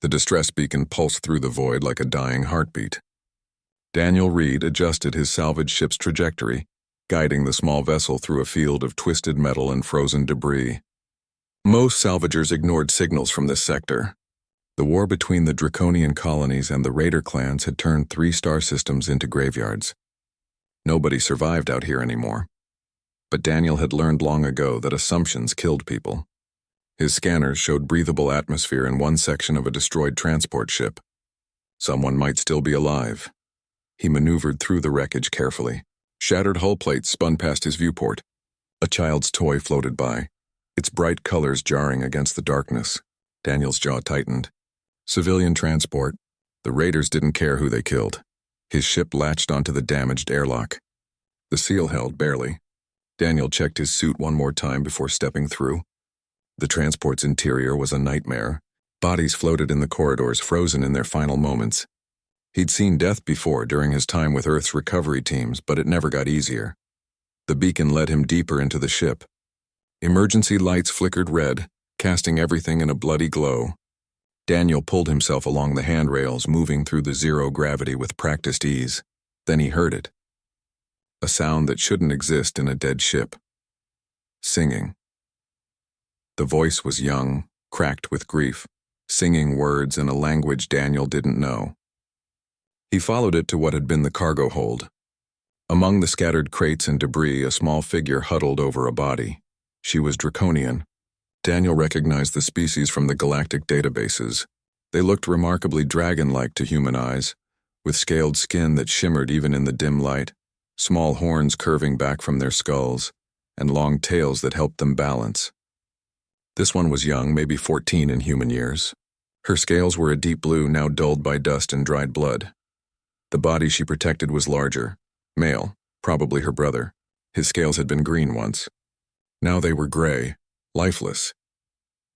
The distress beacon pulsed through the void like a dying heartbeat. Daniel Reed adjusted his salvage ship's trajectory, guiding the small vessel through a field of twisted metal and frozen debris. Most salvagers ignored signals from this sector. The war between the Draconian colonies and the Raider clans had turned 3 star systems into graveyards. Nobody survived out here anymore. But Daniel had learned long ago that assumptions killed people. His scanners showed breathable atmosphere in one section of a destroyed transport ship. Someone might still be alive. He maneuvered through the wreckage carefully. Shattered hull plates spun past his viewport. A child's toy floated by, its bright colors jarring against the darkness. Daniel's jaw tightened. Civilian transport. The Raiders didn't care who they killed. His ship latched onto the damaged airlock. The seal held barely. Daniel checked his suit one more time before stepping through. The transport's interior was a nightmare. Bodies floated in the corridors, frozen in their final moments. He'd seen death before during his time with Earth's recovery teams, but it never got easier. The beacon led him deeper into the ship. Emergency lights flickered red, casting everything in a bloody glow. Daniel pulled himself along the handrails, moving through the zero gravity with practiced ease. Then he heard it. A sound that shouldn't exist in a dead ship. Singing. The voice was young, cracked with grief, singing words in a language Daniel didn't know. He followed it to what had been the cargo hold. Among the scattered crates and debris, a small figure huddled over a body. She was Draconian. Daniel recognized the species from the galactic databases. They looked remarkably dragon-like to human eyes, with scaled skin that shimmered even in the dim light, small horns curving back from their skulls, and long tails that helped them balance. This one was young, maybe 14 in human years. Her scales were a deep blue, now dulled by dust and dried blood. The body she protected was larger, male, probably her brother. His scales had been green once. Now they were gray, lifeless.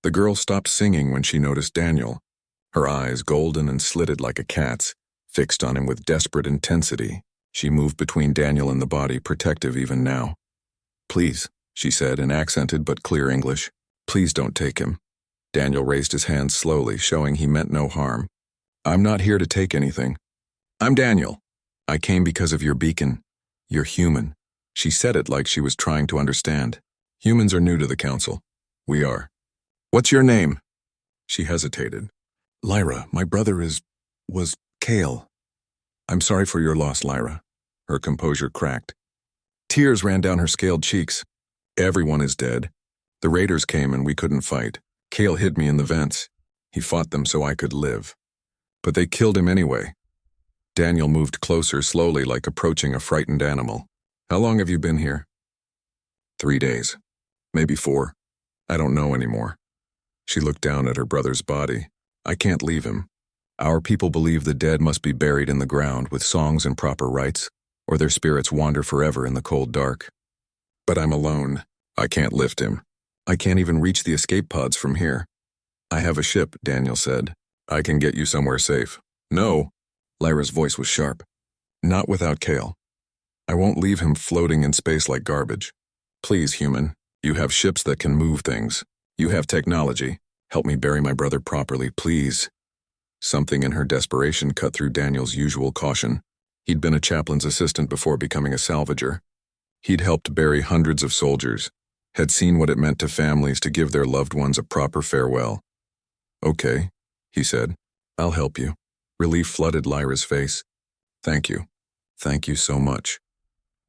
The girl stopped singing when she noticed Daniel, her eyes golden and slitted like a cat's, fixed on him with desperate intensity. She moved between Daniel and the body, protective even now. "Please," she said in accented but clear English. "Please don't take him." Daniel raised his hands slowly, showing he meant no harm. "I'm not here to take anything. I'm Daniel. I came because of your beacon. You're human." She said it like she was trying to understand. "Humans are new to the council. We are. What's your name?" She hesitated. "Lyra, my brother was Kale. I'm sorry for your loss, Lyra." Her composure cracked. Tears ran down her scaled cheeks. "Everyone is dead. The Raiders came and we couldn't fight. Kale hid me in the vents. He fought them so I could live. But they killed him anyway." Daniel moved closer slowly, like approaching a frightened animal. "How long have you been here?" 3 days. Maybe 4. I don't know anymore." She looked down at her brother's body. "I can't leave him. Our people believe the dead must be buried in the ground with songs and proper rites, or their spirits wander forever in the cold dark. But I'm alone. I can't lift him. I can't even reach the escape pods from here." "I have a ship," Daniel said. "I can get you somewhere safe." "No." Lyra's voice was sharp. "Not without Kale. I won't leave him floating in space like garbage. Please, human. You have ships that can move things. You have technology. Help me bury my brother properly, please." Something in her desperation cut through Daniel's usual caution. He'd been a chaplain's assistant before becoming a salvager. He'd helped bury hundreds of soldiers, had seen what it meant to families to give their loved ones a proper farewell. "Okay," he said. "I'll help you." Relief flooded Lyra's face. "Thank you. Thank you so much.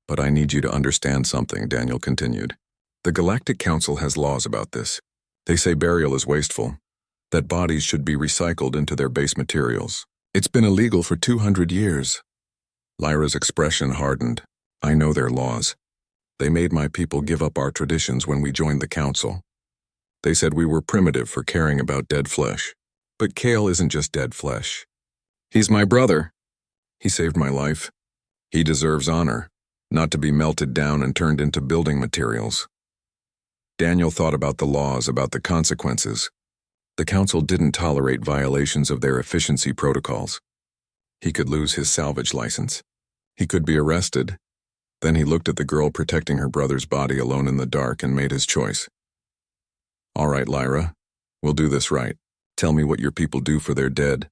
But I need you to understand something," Daniel continued. "The Galactic Council has laws about this. They say burial is wasteful, that bodies should be recycled into their base materials. It's been illegal for 200 years. Lyra's expression hardened. "I know their laws. They made my people give up our traditions when we joined the council. They said we were primitive for caring about dead flesh. But Kale isn't just dead flesh. He's my brother. He saved my life. He deserves honor, not to be melted down and turned into building materials." Daniel thought about the laws, about the consequences. The council didn't tolerate violations of their efficiency protocols. He could lose his salvage license. He could be arrested. Then he looked at the girl protecting her brother's body alone in the dark and made his choice. "All right, Lyra, we'll do this right. Tell me what your people do for their dead."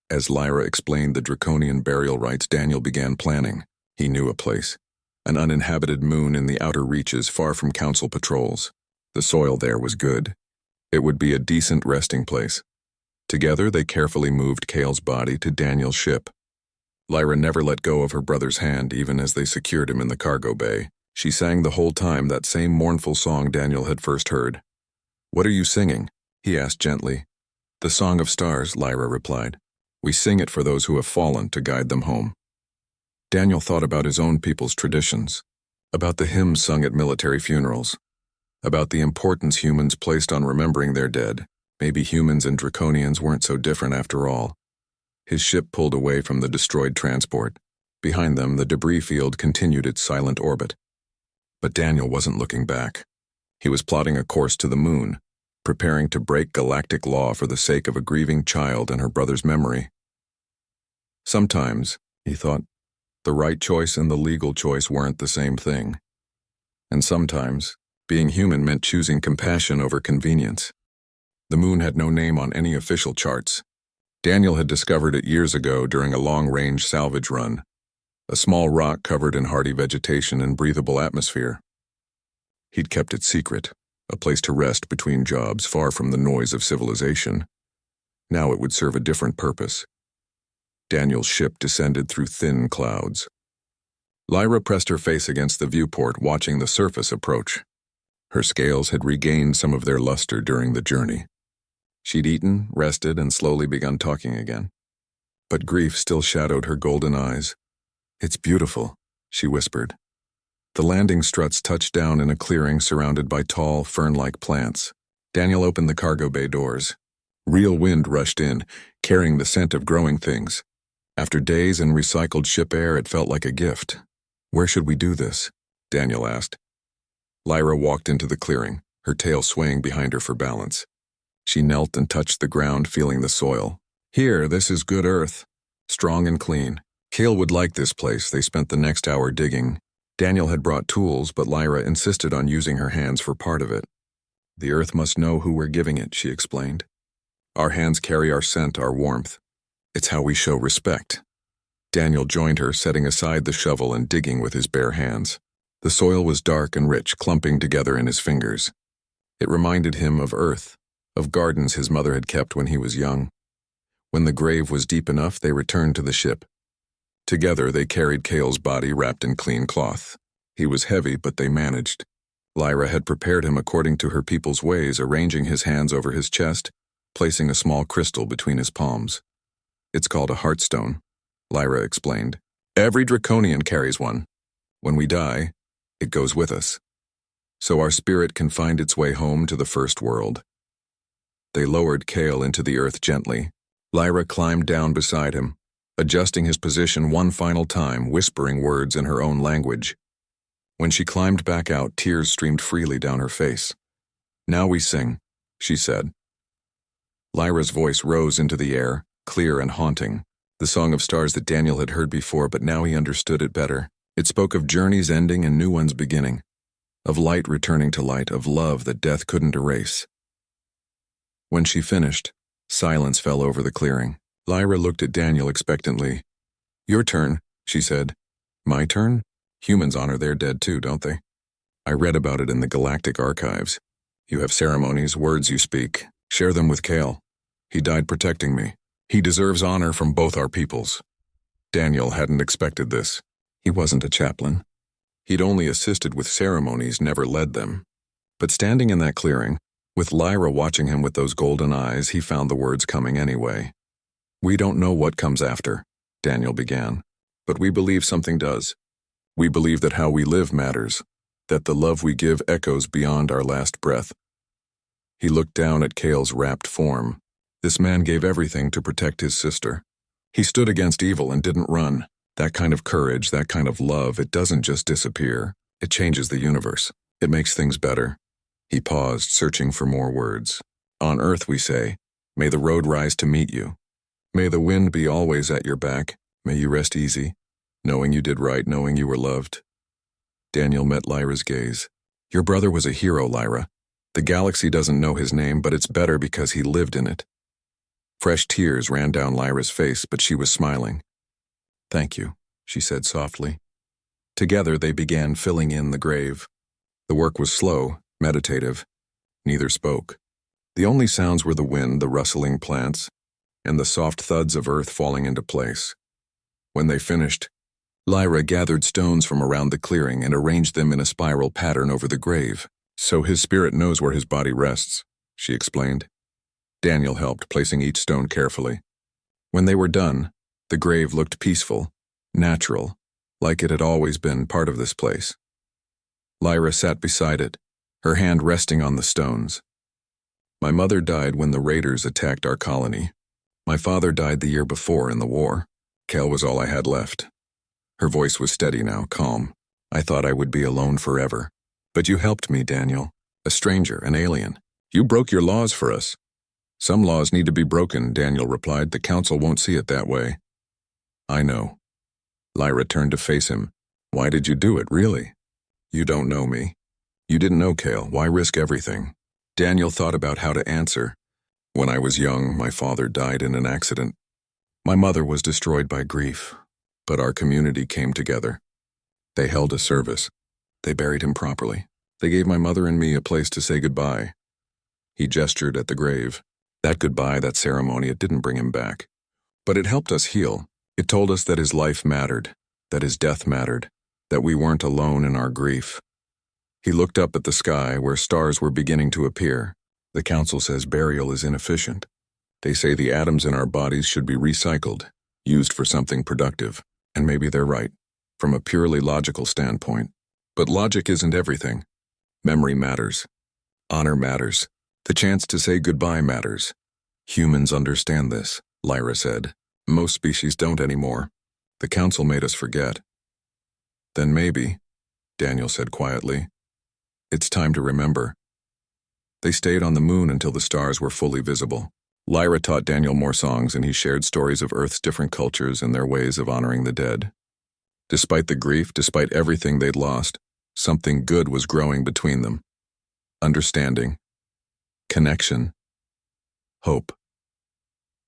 As Lyra explained the draconian burial rites, Daniel began planning. He knew a place. An uninhabited moon in the outer reaches far from council patrols. The soil there was good. It would be a decent resting place. Together, they carefully moved Kale's body to Daniel's ship. Lyra never let go of her brother's hand, even as they secured him in the cargo bay. She sang the whole time that same mournful song Daniel had first heard. "What are you singing?" he asked gently. "The Song of Stars," Lyra replied. "We sing it for those who have fallen to guide them home." Daniel thought about his own people's traditions, about the hymns sung at military funerals, about the importance humans placed on remembering their dead. Maybe humans and draconians weren't so different after all. His ship pulled away from the destroyed transport. Behind them, the debris field continued its silent orbit. But Daniel wasn't looking back. He was plotting a course to the moon, preparing to break galactic law for the sake of a grieving child and her brother's memory. Sometimes, he thought, the right choice and the legal choice weren't the same thing. And sometimes, being human meant choosing compassion over convenience. The moon had no name on any official charts. Daniel had discovered it years ago during a long-range salvage run, a small rock covered in hardy vegetation and breathable atmosphere. He'd kept it secret, a place to rest between jobs far from the noise of civilization. Now it would serve a different purpose. Daniel's ship descended through thin clouds. Lyra pressed her face against the viewport, watching the surface approach. Her scales had regained some of their luster during the journey. She'd eaten, rested, and slowly begun talking again. But grief still shadowed her golden eyes. "It's beautiful," she whispered. The landing struts touched down in a clearing surrounded by tall, fern-like plants. Daniel opened the cargo bay doors. Real wind rushed in, carrying the scent of growing things. After days in recycled ship air, it felt like a gift. "Where should we do this?" Daniel asked. Lyra walked into the clearing, her tail swaying behind her for balance. She knelt and touched the ground, feeling the soil. "Here, this is good earth, strong and clean. Kale would like this place." They spent the next hour digging. Daniel had brought tools, but Lyra insisted on using her hands for part of it. "The earth must know who we're giving it," she explained. "Our hands carry our scent, our warmth. It's how we show respect." Daniel joined her, setting aside the shovel and digging with his bare hands. The soil was dark and rich, clumping together in his fingers. It reminded him of earth, of gardens his mother had kept when he was young. When the grave was deep enough, they returned to the ship. Together, they carried Kale's body wrapped in clean cloth. He was heavy, but they managed. Lyra had prepared him according to her people's ways, arranging his hands over his chest, placing a small crystal between his palms. "It's called a heartstone," Lyra explained. "Every draconian carries one. When we die, it goes with us, so our spirit can find its way home to the first world." They lowered Kale into the earth gently. Lyra climbed down beside him, adjusting his position one final time, whispering words in her own language. When she climbed back out, tears streamed freely down her face. "Now we sing," she said. Lyra's voice rose into the air, clear and haunting. The Song of Stars that Daniel had heard before, but now he understood it better. It spoke of journeys ending and new ones beginning, of light returning to light, of love that death couldn't erase. When she finished, silence fell over the clearing. Lyra looked at Daniel expectantly. "Your turn," she said. "My turn? Humans honor their dead too, don't they? I read about it in the Galactic archives. You have ceremonies, words you speak. Share them with Kale. He died protecting me. He deserves honor from both our peoples." Daniel hadn't expected this. He wasn't a chaplain. He'd only assisted with ceremonies, never led them. But standing in that clearing, with Lyra watching him with those golden eyes, he found the words coming anyway. "We don't know what comes after," Daniel began, "but we believe something does. We believe that how we live matters, that the love we give echoes beyond our last breath." He looked down at Kale's wrapped form. This man gave everything to protect his sister. He stood against evil and didn't run. That kind of courage, that kind of love, it doesn't just disappear. It changes the universe. It makes things better. He paused, searching for more words. "On earth, we say, may the road rise to meet you. May the wind be always at your back. May you rest easy, knowing you did right, knowing you were loved." Daniel met Lyra's gaze. "Your brother was a hero, Lyra. The galaxy doesn't know his name, but it's better because he lived in it. Fresh tears ran down Lyra's face, but she was smiling. "Thank you," she said softly. Together they began filling in the grave. The work was slow, meditative. Neither spoke. The only sounds were the wind, the rustling plants, and the soft thuds of earth falling into place. When they finished, Lyra gathered stones from around the clearing and arranged them in a spiral pattern over the grave. "So his spirit knows where his body rests," she explained. Daniel helped, placing each stone carefully. When they were done, the grave looked peaceful, natural, like it had always been part of this place. Lyra sat beside it, her hand resting on the stones. "My mother died when the raiders attacked our colony. My father died the year before in the war. Kel was all I had left." Her voice was steady now, calm. "I thought I would be alone forever. But you helped me, Daniel. A stranger, an alien. You broke your laws for us." "Some laws need to be broken," Daniel replied. "The council won't see it that way." "I know." Lyra turned to face him. "Why did you do it, really? You don't know me. You didn't know Kale. Why risk everything?" Daniel thought about how to answer. "When I was young, my father died in an accident. My mother was destroyed by grief, but our community came together. They held a service. They buried him properly. They gave my mother and me a place to say goodbye." He gestured at the grave. That goodbye, that ceremony, it didn't bring him back. But it helped us heal. It told us that his life mattered, that his death mattered, that we weren't alone in our grief. He looked up at the sky where stars were beginning to appear. "The council says burial is inefficient. They say the atoms in our bodies should be recycled, used for something productive. And maybe they're right, from a purely logical standpoint. But logic isn't everything. Memory matters. Honor matters. The chance to say goodbye matters. Humans understand this," Lyra said. "Most species don't anymore. The council made us forget." "Then maybe," Daniel said quietly, "it's time to remember." They stayed on the moon until the stars were fully visible. Lyra taught Daniel more songs, and he shared stories of Earth's different cultures and their ways of honoring the dead. Despite the grief, despite everything they'd lost, something good was growing between them. Understanding. Connection. Hope.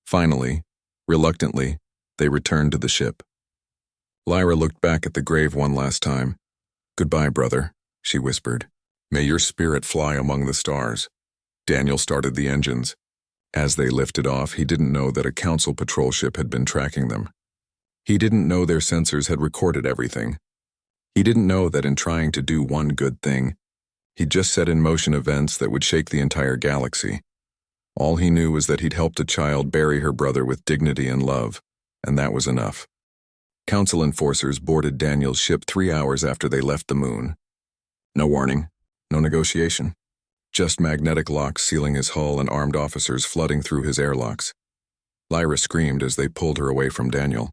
Finally, reluctantly, they returned to the ship. Lyra looked back at the grave one last time. "Goodbye, brother," she whispered. "May your spirit fly among the stars." Daniel started the engines. As they lifted off, he didn't know that a council patrol ship had been tracking them. He didn't know their sensors had recorded everything. He didn't know that in trying to do one good thing, he'd just set in motion events that would shake the entire galaxy. All he knew was that he'd helped a child bury her brother with dignity and love, and that was enough. Council enforcers boarded Daniel's ship 3 hours after they left the moon. No warning, no negotiation. Just magnetic locks sealing his hull and armed officers flooding through his airlocks. Lyra screamed as they pulled her away from Daniel.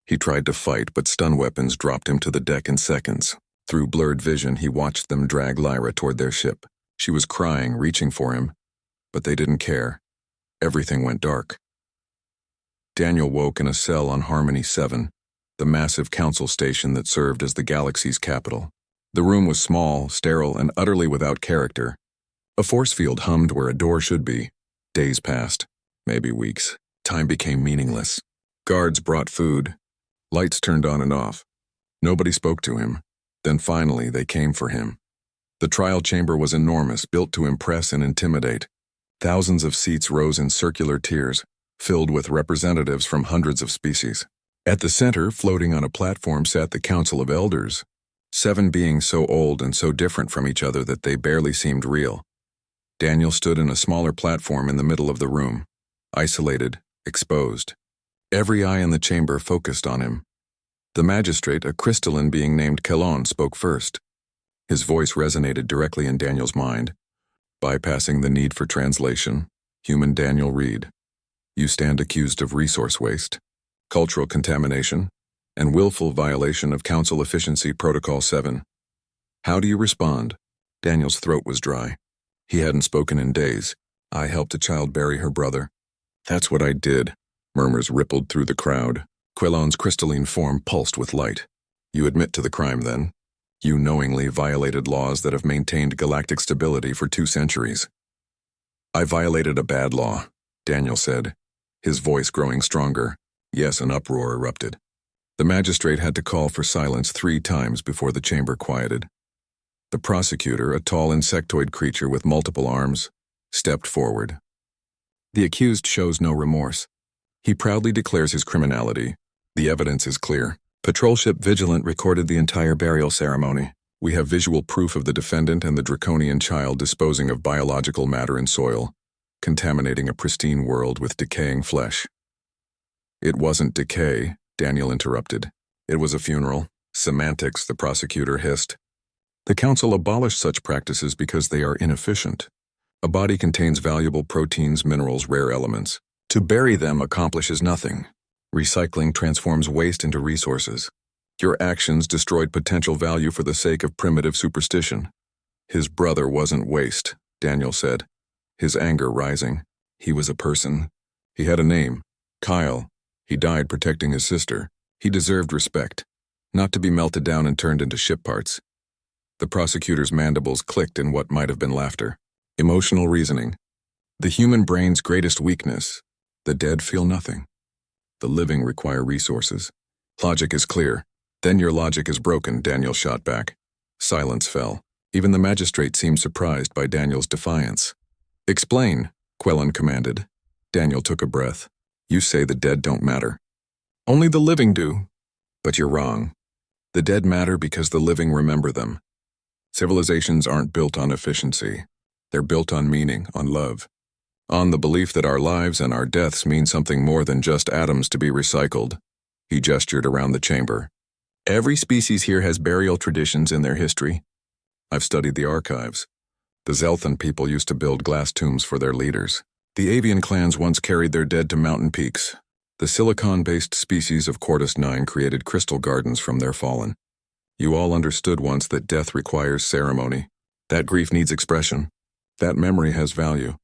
He tried to fight, but stun weapons dropped him to the deck in seconds. Through blurred vision, he watched them drag Lyra toward their ship. She was crying, reaching for him, but they didn't care. Everything went dark. Daniel woke in a cell on Harmony 7, the massive council station that served as the galaxy's capital. The room was small, sterile, and utterly without character. A force field hummed where a door should be. Days passed, maybe weeks. Time became meaningless. Guards brought food. Lights turned on and off. Nobody spoke to him. Then finally, they came for him. The trial chamber was enormous, built to impress and intimidate. Thousands of seats rose in circular tiers, filled with representatives from hundreds of species. At the center, floating on a platform, sat the Council of Elders, 7 beings so old and so different from each other that they barely seemed real. Daniel stood in a smaller platform in the middle of the room, isolated, exposed. Every eye in the chamber focused on him. The magistrate, a crystalline being named Kelon, spoke first. His voice resonated directly in Daniel's mind. Bypassing the need for translation, human Daniel Reed, you stand accused of resource waste, cultural contamination, and willful violation of Council Efficiency Protocol 7. How do you respond? Daniel's throat was dry. He hadn't spoken in days. I helped a child bury her brother. That's what I did. Murmurs rippled through the crowd. Quillon's crystalline form pulsed with light. You admit to the crime, then? You knowingly violated laws that have maintained galactic stability for 2 centuries. I violated a bad law, Daniel said. his voice growing stronger. Yes, an uproar erupted. The magistrate had to call for silence 3 times before the chamber quieted. The prosecutor, a tall insectoid creature with multiple arms, stepped forward. The accused shows no remorse. He proudly declares his criminality. The evidence is clear. Patrol ship Vigilant recorded the entire burial ceremony. We have visual proof of the defendant and the draconian child disposing of biological matter in soil, contaminating a pristine world with decaying flesh. It wasn't decay, Daniel interrupted. It was a funeral. Semantics, the prosecutor hissed. The council abolished such practices because they are inefficient. A body contains valuable proteins, minerals, rare elements. To bury them accomplishes nothing. Recycling transforms waste into resources. Your actions destroyed potential value for the sake of primitive superstition. His brother wasn't waste, Daniel said, his anger rising. He was a person. He had a name, Kyle. He died protecting his sister. He deserved respect, not to be melted down and turned into ship parts. The prosecutor's mandibles clicked in what might have been laughter. Emotional reasoning. The human brain's greatest weakness. The dead feel nothing. The living require resources. Logic is clear. Then your logic is broken, Daniel shot back. Silence fell. Even the magistrate seemed surprised by Daniel's defiance. Explain, Quellen commanded. Daniel took a breath. You say the dead don't matter. Only the living do. But you're wrong. The dead matter because the living remember them. Civilizations aren't built on efficiency. They're built on meaning, on love. On the belief that our lives and our deaths mean something more than just atoms to be recycled. He gestured around the chamber. Every species here has burial traditions in their history. I've studied the archives. The Zelthan people used to build glass tombs for their leaders. The avian clans once carried their dead to mountain peaks. The silicon-based species of Quartus 9 created crystal gardens from their fallen. You all understood once that death requires ceremony. That grief needs expression. That memory has value.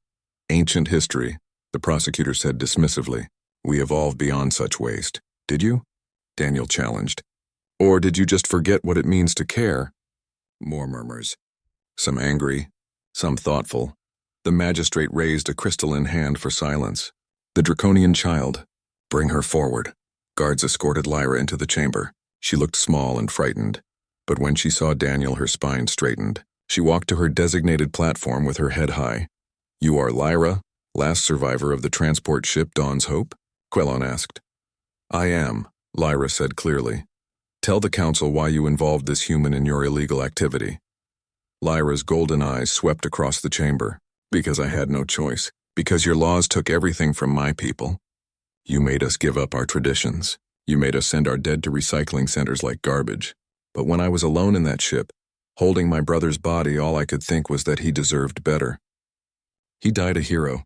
Ancient history, the prosecutor said dismissively. We evolved beyond such waste. Did you? Daniel challenged. Or did you just forget what it means to care? More murmurs. Some angry, some thoughtful. The magistrate raised a crystalline hand for silence. The draconian child. Bring her forward. Guards escorted Lyra into the chamber. She looked small and frightened. But when she saw Daniel, her spine straightened. She walked to her designated platform with her head high. You are Lyra, last survivor of the transport ship Dawn's Hope? Quellon asked. I am, Lyra said clearly. Tell the council why you involved this human in your illegal activity. Lyra's golden eyes swept across the chamber. Because I had no choice. Because your laws took everything from my people. You made us give up our traditions. You made us send our dead to recycling centers like garbage. But when I was alone in that ship, holding my brother's body, all I could think was that he deserved better. He died a hero.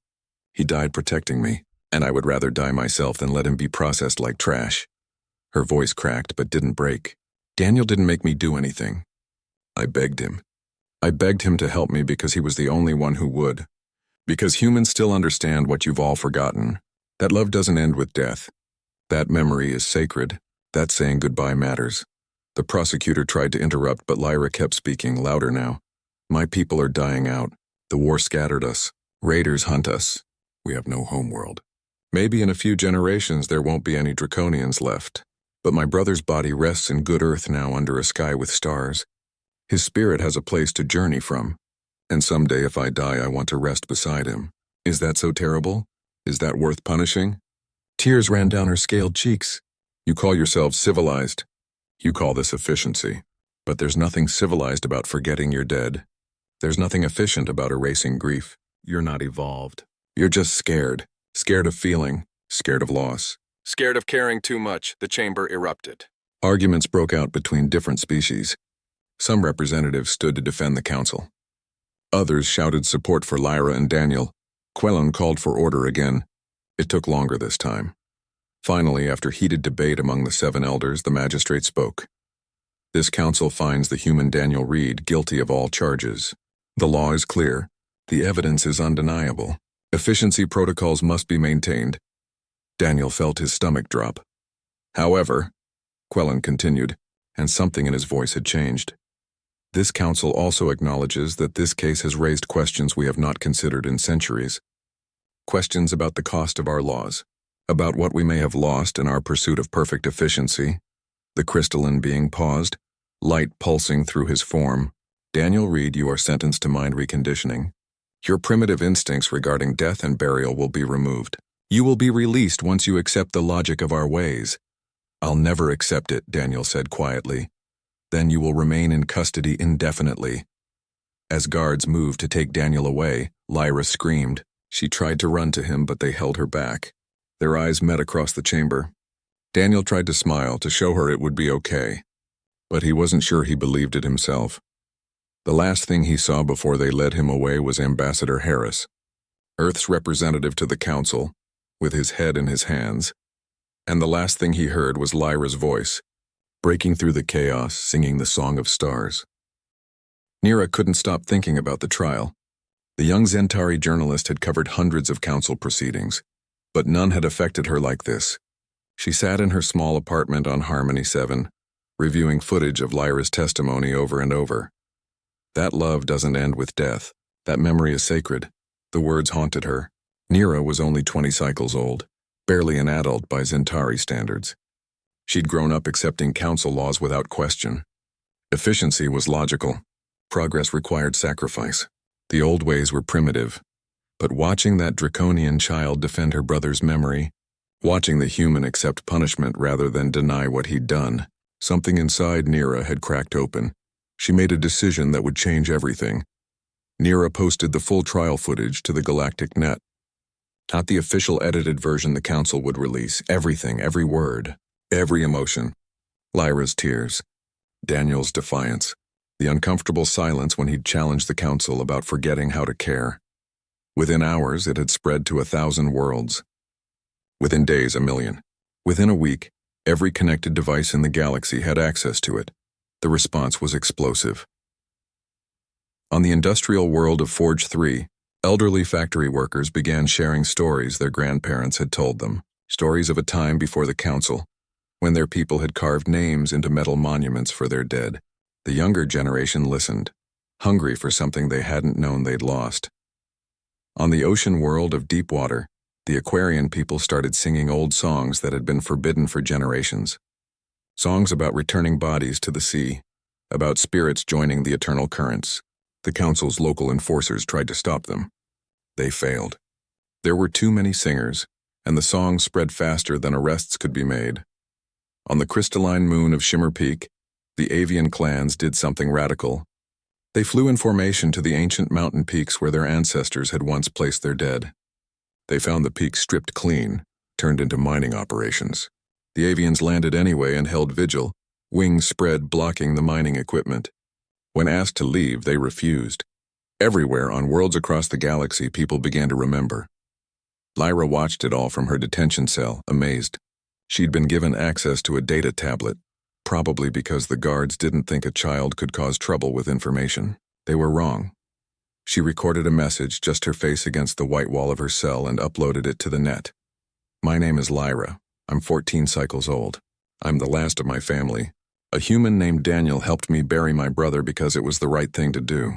He died protecting me, and I would rather die myself than let him be processed like trash. Her voice cracked but didn't break. Daniel didn't make me do anything. I begged him. I begged him to help me because he was the only one who would. Because humans still understand what you've all forgotten. That love doesn't end with death. That memory is sacred. That saying goodbye matters. The prosecutor tried to interrupt, but Lyra kept speaking louder now. My people are dying out. The war scattered us. Raiders hunt us. We have no homeworld. Maybe in a few generations there won't be any draconians left. But my brother's body rests in good earth now under a sky with stars. His spirit has a place to journey from. And someday if I die, I want to rest beside him. Is that so terrible? Is that worth punishing? Tears ran down her scaled cheeks. You call yourselves civilized. You call this efficiency. But there's nothing civilized about forgetting you're dead. There's nothing efficient about erasing grief. You're not evolved. You're just scared. Scared of feeling. Scared of loss. Scared of caring too much, the chamber erupted. Arguments broke out between different species. Some representatives stood to defend the council. Others shouted support for Lyra and Daniel. Quellon called for order again. It took longer this time. Finally, after heated debate among the 7 elders, the magistrate spoke. This council finds the human Daniel Reed guilty of all charges. The law is clear. The evidence is undeniable. Efficiency protocols must be maintained. Daniel felt his stomach drop. However, Quellon continued, and something in his voice had changed. This council also acknowledges that this case has raised questions we have not considered in centuries. Questions about the cost of our laws. about what we may have lost in our pursuit of perfect efficiency, the crystalline being paused, light pulsing through his form. Daniel Reed, you are sentenced to mind reconditioning. Your primitive instincts regarding death and burial will be removed. You will be released once you accept the logic of our ways. I'll never accept it, Daniel said quietly. Then you will remain in custody indefinitely. As guards moved to take Daniel away, Lyra screamed. She tried to run to him, but they held her back. Their eyes met across the chamber. Daniel tried to smile to show her it would be okay, but he wasn't sure he believed it himself. The last thing he saw before they led him away was Ambassador Harris, Earth's representative to the Council, with his head in his hands. And the last thing he heard was Lyra's voice, breaking through the chaos, singing the Song of Stars. Nira couldn't stop thinking about the trial. The young Zentari journalist had covered hundreds of council proceedings, but none had affected her like this. She sat in her small apartment on Harmony 7, reviewing footage of Lyra's testimony over and over. That love doesn't end with death. That memory is sacred. The words haunted her. Nira was only 20 cycles old, barely an adult by Zentari standards. She'd grown up accepting council laws without question. Efficiency was logical. Progress required sacrifice. The old ways were primitive. But watching that draconian child defend her brother's memory, watching the human accept punishment rather than deny what he'd done, something inside Nira had cracked open. She made a decision that would change everything. Nira posted the full trial footage to the Galactic Net. Not the official edited version the council would release. Everything, every word, every emotion. Lyra's tears, Daniel's defiance, the uncomfortable silence when he'd challenged the council about forgetting how to care. Within hours, it had spread to 1,000 worlds. Within days, 1,000,000. Within a week, every connected device in the galaxy had access to it. The response was explosive. On the industrial world of Forge 3, elderly factory workers began sharing stories their grandparents had told them, stories of a time before the council, when their people had carved names into metal monuments for their dead. The younger generation listened, hungry for something they hadn't known they'd lost. On the ocean world of deep water, the Aquarian people started singing old songs that had been forbidden for generations. Songs about returning bodies to the sea, about spirits joining the eternal currents. The council's local enforcers tried to stop them. They failed. There were too many singers, and the songs spread faster than arrests could be made. On the crystalline moon of Shimmer Peak, the avian clans did something radical. They flew in formation to the ancient mountain peaks where their ancestors had once placed their dead. They found the peaks stripped clean, turned into mining operations. The avians landed anyway and held vigil, wings spread blocking the mining equipment. When asked to leave, they refused. Everywhere on worlds across the galaxy, people began to remember. Lyra watched it all from her detention cell, amazed. She'd been given access to a data tablet, probably because the guards didn't think a child could cause trouble with information. They were wrong. She recorded a message, just her face against the white wall of her cell, and uploaded it to the net. My name is Lyra. I'm 14 cycles old. I'm the last of my family. A human named Daniel helped me bury my brother because it was the right thing to do.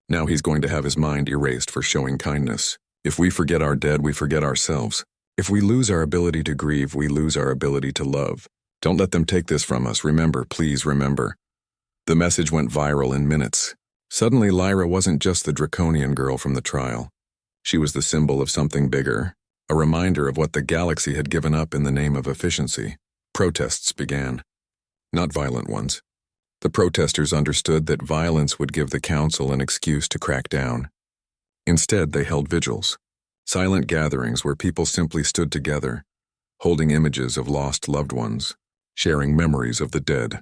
Now he's going to have his mind erased for showing kindness. If we forget our dead, we forget ourselves. If we lose our ability to grieve, we lose our ability to love. Don't let them take this from us. Remember, please remember. The message went viral in minutes. Suddenly, Lyra wasn't just the draconian girl from the trial. She was the symbol of something bigger. A reminder of what the galaxy had given up in the name of efficiency. Protests began. Not violent ones. The protesters understood that violence would give the council an excuse to crack down. Instead, they held vigils. Silent gatherings where people simply stood together, holding images of lost loved ones, sharing memories of the dead.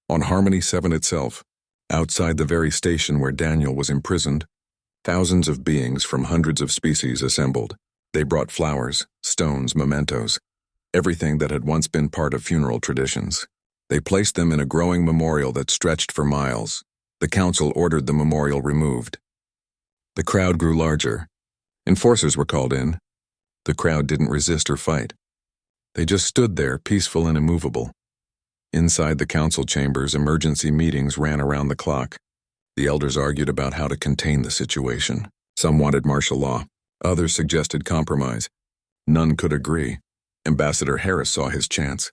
On Harmony 7 itself, outside the very station where Daniel was imprisoned, thousands of beings from hundreds of species assembled. They brought flowers, stones, mementos, everything that had once been part of funeral traditions. They placed them in a growing memorial that stretched for miles. The council ordered the memorial removed. The crowd grew larger. Enforcers were called in. The crowd didn't resist or fight. They just stood there, peaceful and immovable. Inside the council chambers, emergency meetings ran around the clock. The elders argued about how to contain the situation. Some wanted martial law. Others suggested compromise. None could agree. Ambassador Harris saw his chance.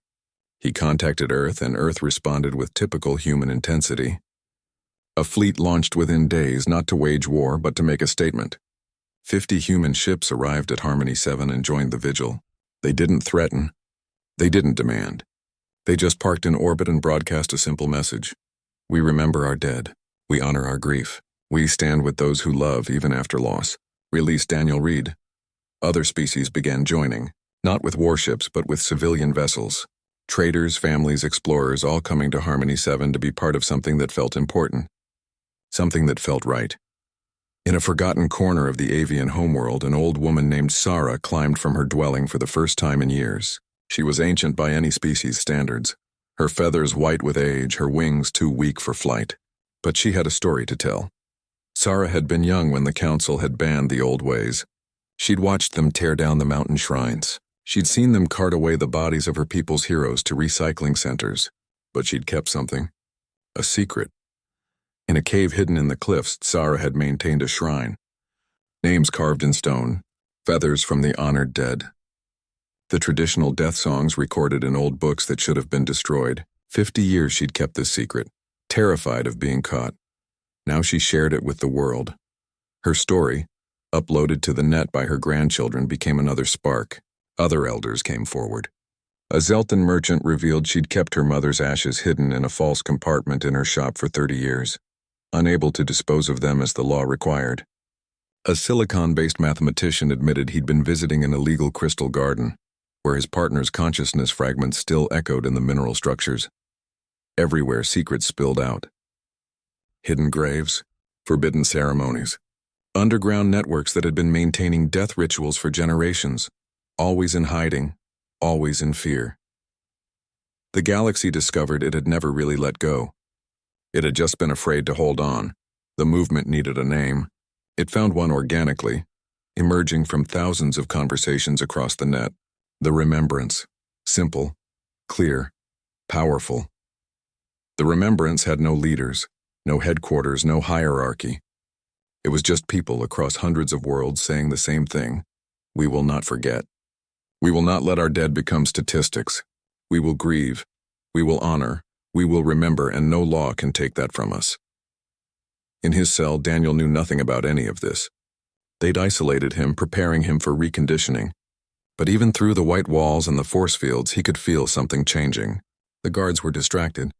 He contacted Earth, and Earth responded with typical human intensity. A fleet launched within days, not to wage war, but to make a statement. 50 human ships arrived at Harmony 7 and joined the vigil. They didn't threaten. They didn't demand. They just parked in orbit and broadcast a simple message. We remember our dead. We honor our grief. We stand with those who love even after loss. Released Daniel Reed. Other species began joining, not with warships but with civilian vessels. Traders, families, explorers, all coming to Harmony 7 to be part of something that felt important. Something that felt right. In a forgotten corner of the avian homeworld, an old woman named Sarah climbed from her dwelling for the first time in years. She was ancient by any species' standards. Her feathers white with age, her wings too weak for flight. But she had a story to tell. Sarah had been young when the council had banned the old ways. She'd watched them tear down the mountain shrines. She'd seen them cart away the bodies of her people's heroes to recycling centers. But she'd kept something. A secret. In a cave hidden in the cliffs, Sarah had maintained a shrine. Names carved in stone, feathers from the honored dead. The traditional death songs recorded in old books that should have been destroyed. 50 years she'd kept this secret, terrified of being caught. Now she shared it with the world. Her story, uploaded to the net by her grandchildren, became another spark. Other elders came forward. A Zeltan merchant revealed she'd kept her mother's ashes hidden in a false compartment in her shop for 30 years, unable to dispose of them as the law required. A silicon-based mathematician admitted he'd been visiting an illegal crystal garden, where his partner's consciousness fragments still echoed in the mineral structures. Everywhere secrets spilled out. Hidden graves, forbidden ceremonies, underground networks that had been maintaining death rituals for generations, always in hiding, always in fear. The galaxy discovered it had never really let go. It had just been afraid to hold on. The movement needed a name. It found one organically, emerging from thousands of conversations across the net. The Remembrance. Simple, clear, powerful. The Remembrance had no leaders, no headquarters, no hierarchy. It was just people across hundreds of worlds saying the same thing. We will not forget. We will not let our dead become statistics. We will grieve. We will honor. We will remember, and no law can take that from us. In his cell, Daniel knew nothing about any of this. They'd isolated him, preparing him for reconditioning. But even through the white walls and the force fields, he could feel something changing. The guards were distracted.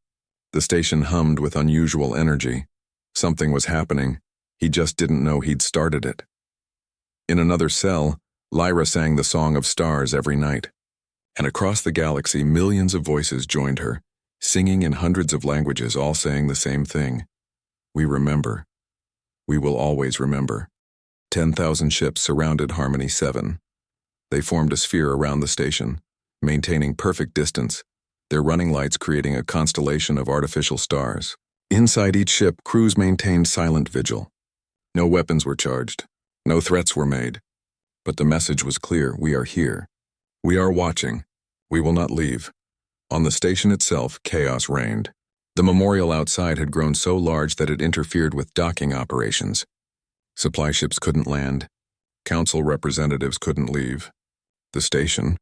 The station hummed with unusual energy. Something was happening. He just didn't know he'd started it. In another cell, Lyra sang the Song of Stars every night. And across the galaxy, millions of voices joined her, singing in hundreds of languages, all saying the same thing. We remember. We will always remember. 10,000 ships surrounded Harmony 7. They formed a sphere around the station, maintaining perfect distance, their running lights creating a constellation of artificial stars. Inside each ship, crews maintained silent vigil. No weapons were charged. No threats were made. But the message was clear: we are here. We are watching. We will not leave. On the station itself, chaos reigned. The memorial outside had grown so large that it interfered with docking operations. Supply ships couldn't land. Council representatives couldn't leave. The station,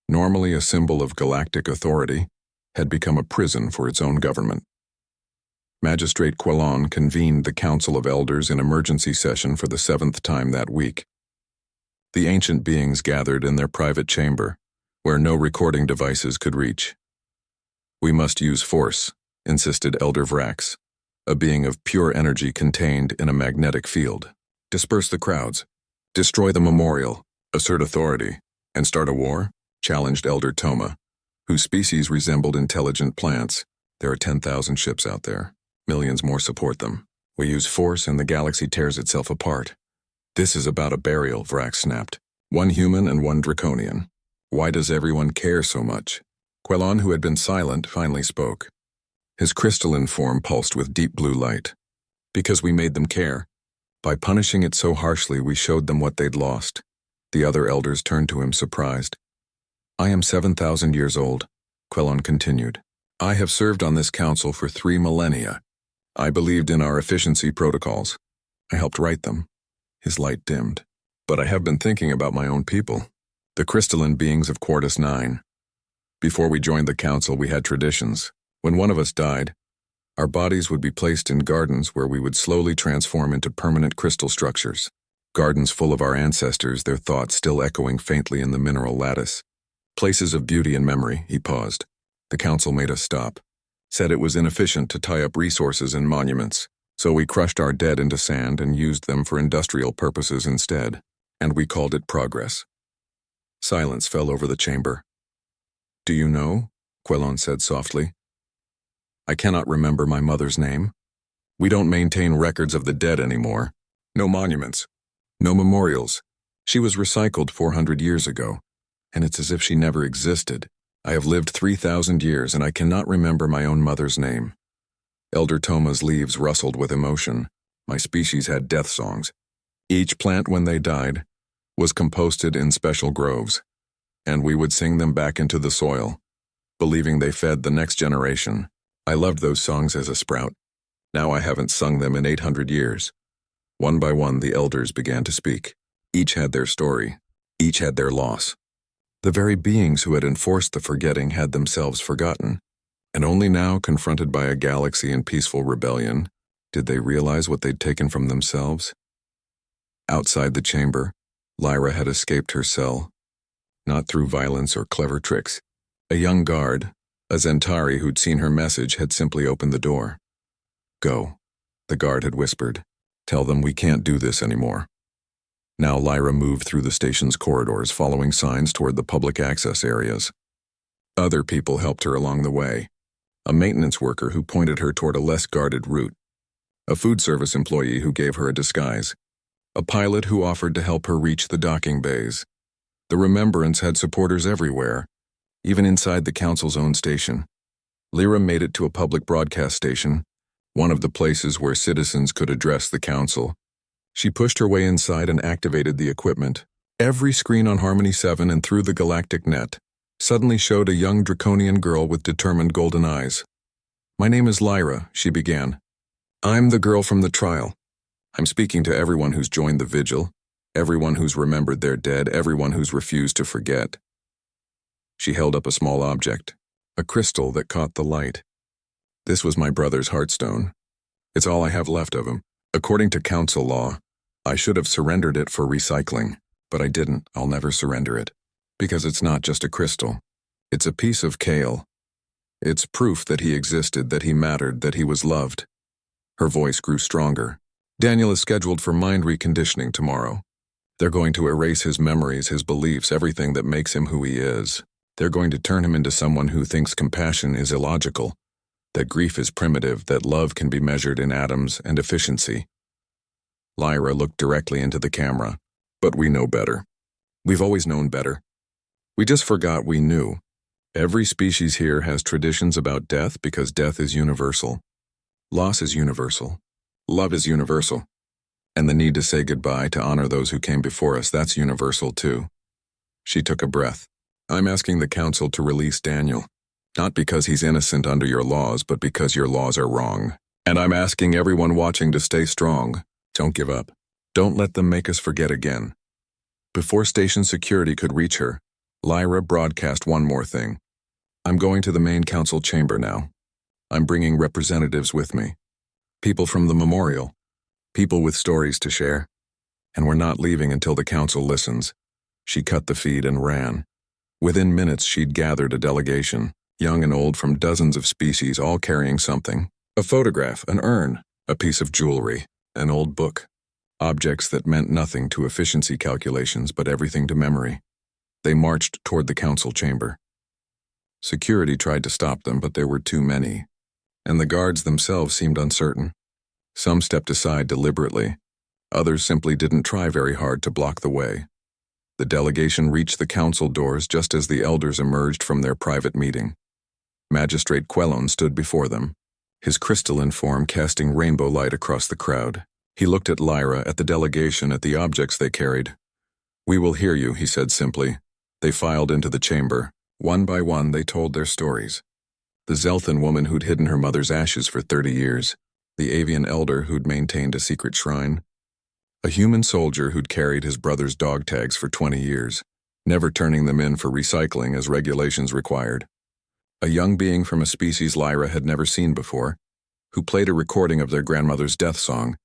normally a symbol of galactic authority, had become a prison for its own government. Magistrate Quellon convened the Council of Elders in emergency session for the 7th time that week. The ancient beings gathered in their private chamber, where no recording devices could reach. We must use force, insisted Elder Vrax, a being of pure energy contained in a magnetic field. Disperse the crowds, destroy the memorial, assert authority, and start a war? Challenged Elder Toma, whose species resembled intelligent plants. There are 10,000 ships out there. Millions more support them. We use force and the galaxy tears itself apart. This is about a burial, Vrax snapped. One human and one draconian. Why does everyone care so much? Quellon, who had been silent, finally spoke. His crystalline form pulsed with deep blue light. Because we made them care. By punishing it so harshly, we showed them what they'd lost. The other elders turned to him, surprised. I am 7,000 years old, Quellon continued. I have served on this council for 3 millennia. I believed in our efficiency protocols. I helped write them. His light dimmed. But I have been thinking about my own people. the crystalline beings of Quartus 9. Before we joined the council, we had traditions. When one of us died, our bodies would be placed in gardens where we would slowly transform into permanent crystal structures. Gardens full of our ancestors, their thoughts still echoing faintly in the mineral lattice. Places of beauty and memory. He paused. The council made us stop. Said it was inefficient to tie up resources in monuments, so we crushed our dead into sand and used them for industrial purposes instead, and we called it progress. Silence fell over the chamber. "Do you know?" Quellon said softly. "I cannot remember my mother's name. We don't maintain records of the dead anymore. No monuments. No memorials. She was recycled 400 years ago, and it's as if she never existed. I have lived 3,000 years, and I cannot remember my own mother's name." Elder Toma's leaves rustled with emotion. My species had death songs. Each plant, when they died, was composted in special groves, and we would sing them back into the soil, believing they fed the next generation. I loved those songs as a sprout. Now I haven't sung them in 800 years. One by one, the elders began to speak. Each had their story. Each had their loss. The very beings who had enforced the forgetting had themselves forgotten, and only now, confronted by a galaxy in peaceful rebellion, did they realize what they'd taken from themselves. Outside the chamber, Lyra had escaped her cell, not through violence or clever tricks. A young guard, a Zentari who'd seen her message, had simply opened the door. "Go," the guard had whispered. "Tell them we can't do this anymore." Now Lyra moved through the station's corridors, following signs toward the public access areas. Other people helped her along the way. A maintenance worker who pointed her toward a less guarded route. A food service employee who gave her a disguise. A pilot who offered to help her reach the docking bays. The Remembrance had supporters everywhere, even inside the council's own station. Lyra made it to a public broadcast station, one of the places where citizens could address the council. She pushed her way inside and activated the equipment. Every screen on Harmony 7 and through the galactic net suddenly showed a young draconian girl with determined golden eyes. "My name is Lyra," she began. "I'm the girl from the trial. I'm speaking to everyone who's joined the vigil, everyone who's remembered their dead, everyone who's refused to forget." She held up a small object, a crystal that caught the light. "This was my brother's heartstone. It's all I have left of him. According to council law, I should have surrendered it for recycling, but I didn't. I'll never surrender it. Because it's not just a crystal. It's a piece of kale. It's proof that he existed, that he mattered, that he was loved." Her voice grew stronger. "Daniel is scheduled for mind reconditioning tomorrow. They're going to erase his memories, his beliefs, everything that makes him who he is. They're going to turn him into someone who thinks compassion is illogical, that grief is primitive, that love can be measured in atoms and efficiency." Lyra looked directly into the camera. "But we know better. We've always known better. We just forgot we knew. Every species here has traditions about death because death is universal. Loss is universal. Love is universal. And the need to say goodbye, to honor those who came before us, that's universal too." She took a breath. "I'm asking the council to release Daniel. Not because he's innocent under your laws, but because your laws are wrong. And I'm asking everyone watching to stay strong. Don't give up. Don't let them make us forget again." Before station security could reach her, Lyra broadcast one more thing. "I'm going to the main council chamber now. I'm bringing representatives with me. People from the memorial. People with stories to share. And we're not leaving until the council listens." She cut the feed and ran. Within minutes, she'd gathered a delegation, young and old from dozens of species, all carrying something. A photograph, an urn, a piece of jewelry, an old book. Objects that meant nothing to efficiency calculations, but everything to memory. They marched toward the council chamber. Security tried to stop them, but there were too many, and the guards themselves seemed uncertain. Some stepped aside deliberately. Others simply didn't try very hard to block the way. The delegation reached the council doors just as the elders emerged from their private meeting. Magistrate Quellon stood before them, his crystalline form casting rainbow light across the crowd. He looked at Lyra, at the delegation, at the objects they carried. "We will hear you," he said simply. They filed into the chamber. One by one, they told their stories. The Zelthan woman who'd hidden her mother's ashes for 30 years. The avian elder who'd maintained a secret shrine. A human soldier who'd carried his brother's dog tags for 20 years. never turning them in for recycling as regulations required. A young being from a species Lyra had never seen before, who played a recording of their grandmother's death song,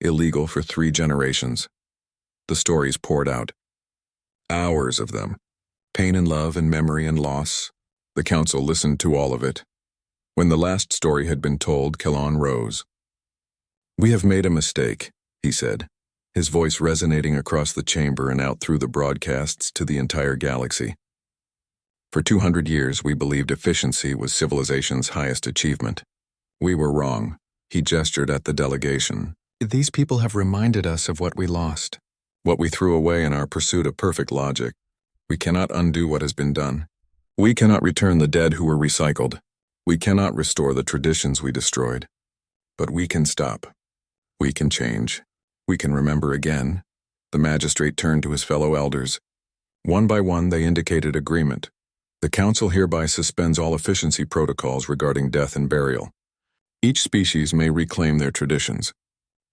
illegal for 3 generations. The stories poured out. Hours of them. Pain and love and memory and loss. The council listened to all of it. When the last story had been told, Kellon rose. "We have made a mistake," he said, his voice resonating across the chamber and out through the broadcasts to the entire galaxy. "For 200 years, we believed efficiency was civilization's highest achievement. We were wrong." He gestured at the delegation. "These people have reminded us of what we lost, what we threw away in our pursuit of perfect logic. We cannot undo what has been done. We cannot return the dead who were recycled. We cannot restore the traditions we destroyed. But we can stop. We can change. We can remember again." The magistrate turned to his fellow elders. One by one, they indicated agreement. "The council hereby suspends all efficiency protocols regarding death and burial. Each species may reclaim their traditions.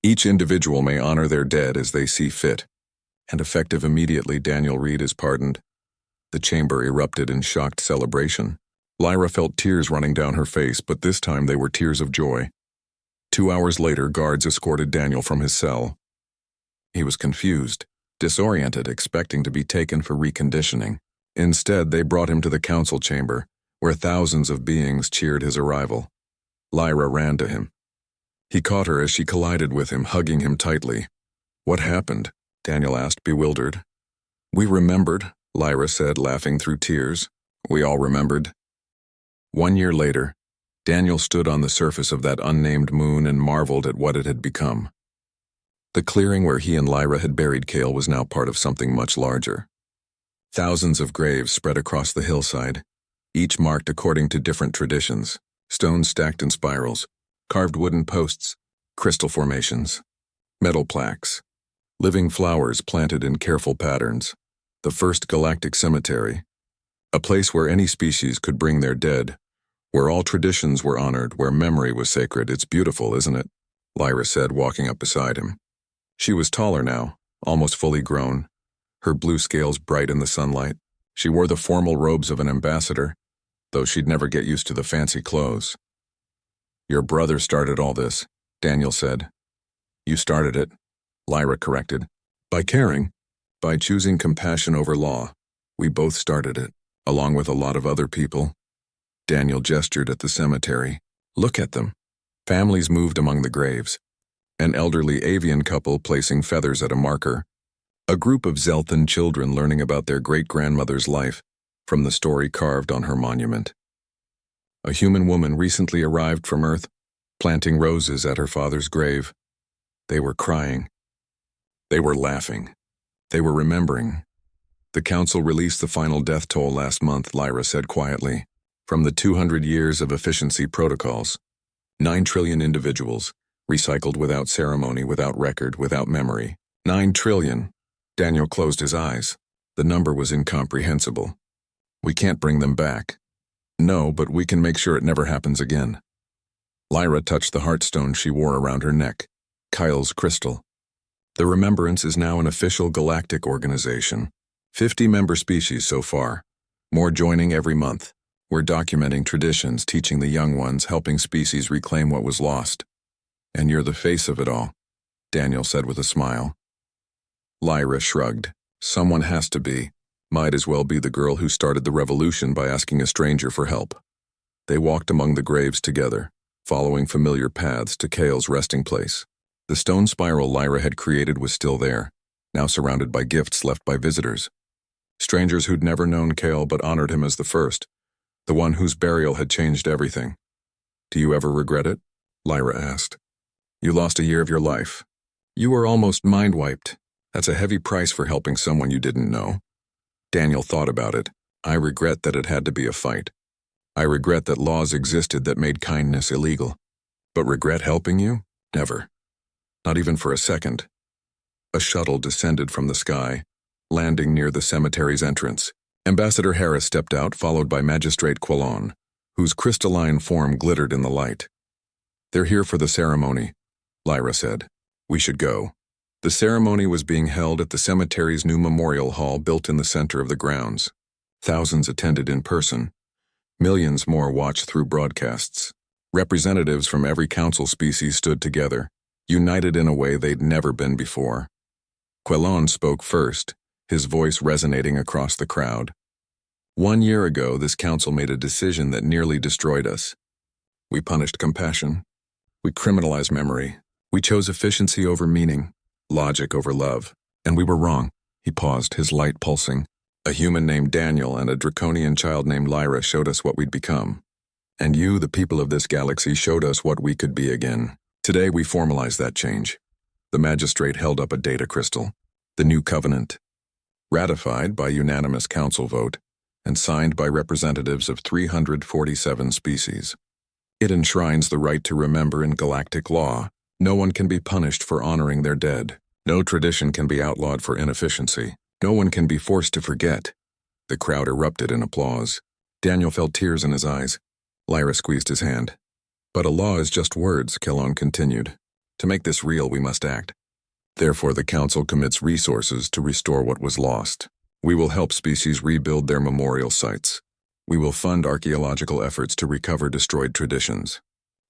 Each individual may honor their dead as they see fit. And effective immediately, Daniel Reed is pardoned." The chamber erupted in shocked celebration. Lyra felt tears running down her face, but this time they were tears of joy. 2 hours later, guards escorted Daniel from his cell. He was confused, disoriented, expecting to be taken for reconditioning. Instead, they brought him to the council chamber, where thousands of beings cheered his arrival. Lyra ran to him. He caught her as she collided with him, hugging him tightly. "What happened?" Daniel asked, bewildered. "We remembered," Lyra said, laughing through tears. "We all remembered." 1 year later, Daniel stood on the surface of that unnamed moon and marveled at what it had become. The clearing where he and Lyra had buried Cale was now part of something much larger. Thousands of graves spread across the hillside, each marked according to different traditions: stones stacked in spirals, carved wooden posts, crystal formations, metal plaques, living flowers planted in careful patterns. The first galactic cemetery, a place where any species could bring their dead, where all traditions were honored, where memory was sacred. "It's beautiful, isn't it?" Lyra said, walking up beside him. She was taller now, almost fully grown, her blue scales bright in the sunlight. She wore the formal robes of an ambassador, though she'd never get used to the fancy clothes. "Your brother started all this," Daniel said. "You started it," Lyra corrected. "By caring, by choosing compassion over law. We both started it, along with a lot of other people." Daniel gestured at the cemetery. "Look at them." Families moved among the graves. An elderly avian couple placing feathers at a marker. A group of Zelthan children learning about their great-grandmother's life from the story carved on her monument. A human woman recently arrived from Earth, planting roses at her father's grave. They were crying. They were laughing. They were remembering. "The council released the final death toll last month," Lyra said quietly. "From the 200 years of efficiency protocols. 9 trillion individuals, recycled without ceremony, without record, without memory. 9 trillion. Daniel closed his eyes. The number was incomprehensible. "We can't bring them back." "No, but we can make sure it never happens again." Lyra touched the heartstone she wore around her neck, Kyle's crystal. "The Remembrance is now an official galactic organization. 50 member species so far. More joining every month. We're documenting traditions, teaching the young ones, helping species reclaim what was lost. And you're the face of it all," Daniel said with a smile. Lyra shrugged. "Someone has to be. Might as well be the girl who started the revolution by asking a stranger for help." They walked among the graves together, following familiar paths to Cale's resting place. The stone spiral Lyra had created was still there, now surrounded by gifts left by visitors. Strangers who'd never known Cale but honored him as the first, the one whose burial had changed everything. "Do you ever regret it?" Lyra asked. "You lost a year of your life. You were almost mind-wiped. That's a heavy price for helping someone you didn't know." Daniel thought about it. "I regret that it had to be a fight. I regret that laws existed that made kindness illegal. But regret helping you? Never. Not even for a second." A shuttle descended from the sky, landing near the cemetery's entrance. Ambassador Harris stepped out, followed by Magistrate Quillon, whose crystalline form glittered in the light. "They're here for the ceremony," Lyra said. "We should go." The ceremony was being held at the cemetery's new memorial hall built in the center of the grounds. Thousands attended in person. Millions more watched through broadcasts. Representatives from every council species stood together, united in a way they'd never been before. Quellon spoke first, his voice resonating across the crowd. 1 year ago, this council made a decision that nearly destroyed us. We punished compassion. We criminalized memory. We chose efficiency over meaning, logic over love. And we were wrong. He paused, his light pulsing. A human named Daniel and a draconian child named Lyra showed us what we'd become. And you, the people of this galaxy, showed us what we could be again. Today, we formalized that change. The magistrate held up a data crystal, the new covenant, ratified by unanimous council vote and signed by representatives of 347 species. It enshrines the right to remember in galactic law. No one can be punished for honoring their dead. No tradition can be outlawed for inefficiency. No one can be forced to forget. The crowd erupted in applause. Daniel felt tears in his eyes. Lyra squeezed his hand. But a law is just words, Quellon continued. To make this real, we must act. Therefore, the Council commits resources to restore what was lost. We will help species rebuild their memorial sites. We will fund archaeological efforts to recover destroyed traditions.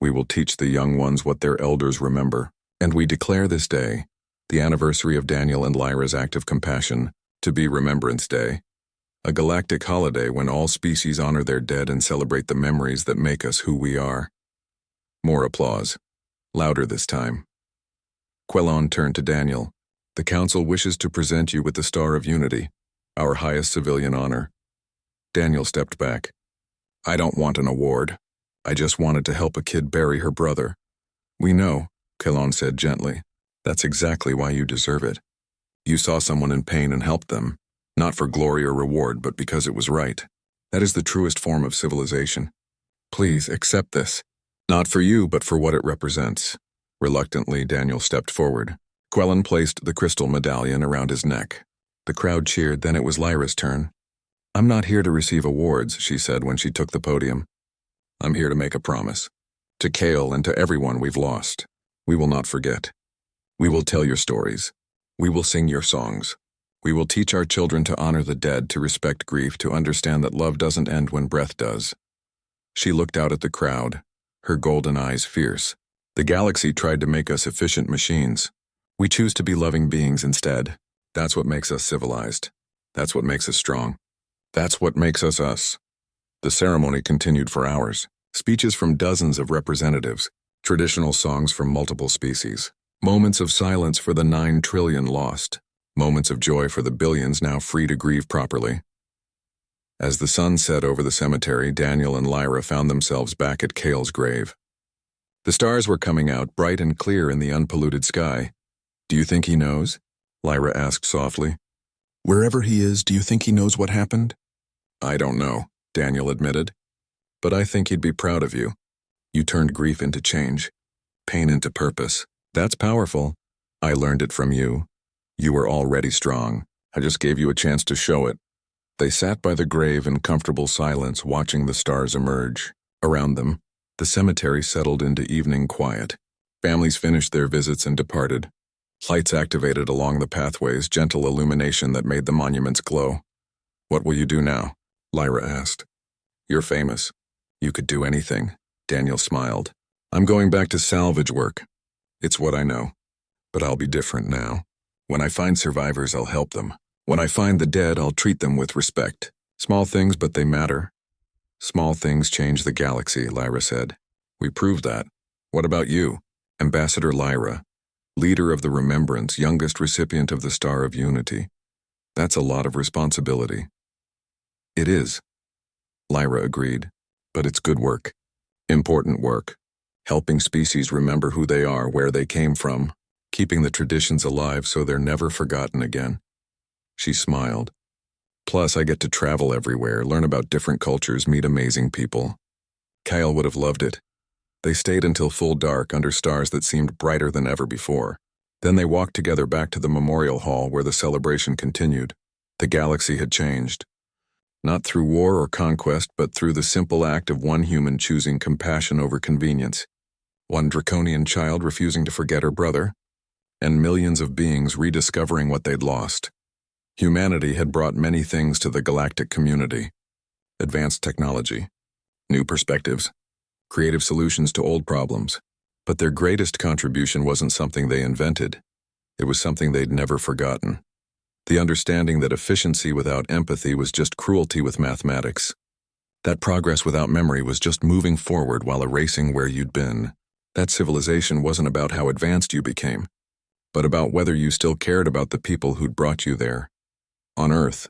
We will teach the young ones what their elders remember. And we declare this day, the anniversary of Daniel and Lyra's act of compassion, to be Remembrance Day, a galactic holiday when all species honor their dead and celebrate the memories that make us who we are. More applause. Louder this time. Quellon turned to Daniel. The Council wishes to present you with the Star of Unity, our highest civilian honor. Daniel stepped back. I don't want an award. I just wanted to help a kid bury her brother. We know, Quellon said gently. That's exactly why you deserve it. You saw someone in pain and helped them, not for glory or reward, but because it was right. That is the truest form of civilization. Please accept this. Not for you, but for what it represents. Reluctantly, Daniel stepped forward. Quellon placed the crystal medallion around his neck. The crowd cheered, then it was Lyra's turn. I'm not here to receive awards, she said when she took the podium. I'm here to make a promise. To Kale and to everyone we've lost. We will not forget. We will tell your stories. We will sing your songs. We will teach our children to honor the dead, to respect grief, to understand that love doesn't end when breath does. She looked out at the crowd, her golden eyes fierce. The galaxy tried to make us efficient machines. We choose to be loving beings instead. That's what makes us civilized. That's what makes us strong. That's what makes us us. The ceremony continued for hours. Speeches from dozens of representatives, traditional songs from multiple species, moments of silence for the 9 trillion lost, moments of joy for the billions now free to grieve properly. As the sun set over the cemetery, Daniel and Lyra found themselves back at Kale's grave. The stars were coming out bright and clear in the unpolluted sky. Do you think he knows? Lyra asked softly. Wherever he is, do you think he knows what happened? I don't know, Daniel admitted. But I think he'd be proud of you. You turned grief into change, pain into purpose. That's powerful. I learned it from you. You were already strong. I just gave you a chance to show it. They sat by the grave in comfortable silence, watching the stars emerge. Around them, the cemetery settled into evening quiet. Families finished their visits and departed. Lights activated along the pathways, gentle illumination that made the monuments glow. What will you do now? Lyra asked. You're famous. You could do anything. Daniel smiled. I'm going back to salvage work. It's what I know. But I'll be different now. When I find survivors, I'll help them. When I find the dead, I'll treat them with respect. Small things, but they matter. Small things change the galaxy, Lyra said. We proved that. What about you? Ambassador Lyra, leader of the Remembrance, youngest recipient of the Star of Unity. That's a lot of responsibility. It is. Lyra agreed. But it's good work. Important work. Helping species remember who they are, where they came from, keeping the traditions alive so they're never forgotten again. She smiled. Plus, I get to travel everywhere, learn about different cultures, meet amazing people. Kyle would have loved it. They stayed until full dark under stars that seemed brighter than ever before. Then they walked together back to the memorial hall where the celebration continued. The galaxy had changed. Not through war or conquest, but through the simple act of one human choosing compassion over convenience. One draconian child refusing to forget her brother, and millions of beings rediscovering what they'd lost. Humanity had brought many things to the galactic community: advanced technology, new perspectives, creative solutions to old problems. But their greatest contribution wasn't something they invented. It was something they'd never forgotten. The understanding that efficiency without empathy was just cruelty with mathematics. That progress without memory was just moving forward while erasing where you'd been. That civilization wasn't about how advanced you became, but about whether you still cared about the people who'd brought you there. On Earth,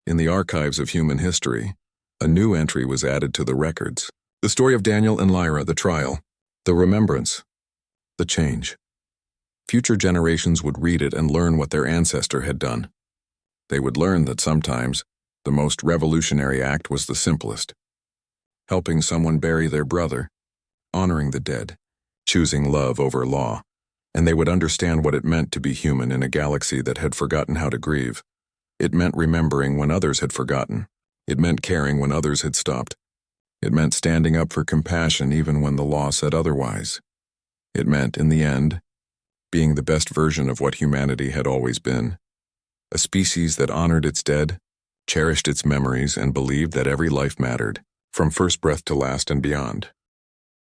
in the archives of human history, a new entry was added to the records. The story of Daniel and Lyra, the trial, the remembrance, the change. Future generations would read it and learn what their ancestor had done. They would learn that sometimes the most revolutionary act was the simplest: helping someone bury their brother, honoring the dead, choosing love over law. And they would understand what it meant to be human in a galaxy that had forgotten how to grieve. It meant remembering when others had forgotten. It meant caring when others had stopped. It meant standing up for compassion even when the law said otherwise. It meant, in the end, being the best version of what humanity had always been. A species that honored its dead, cherished its memories, and believed that every life mattered, from first breath to last and beyond.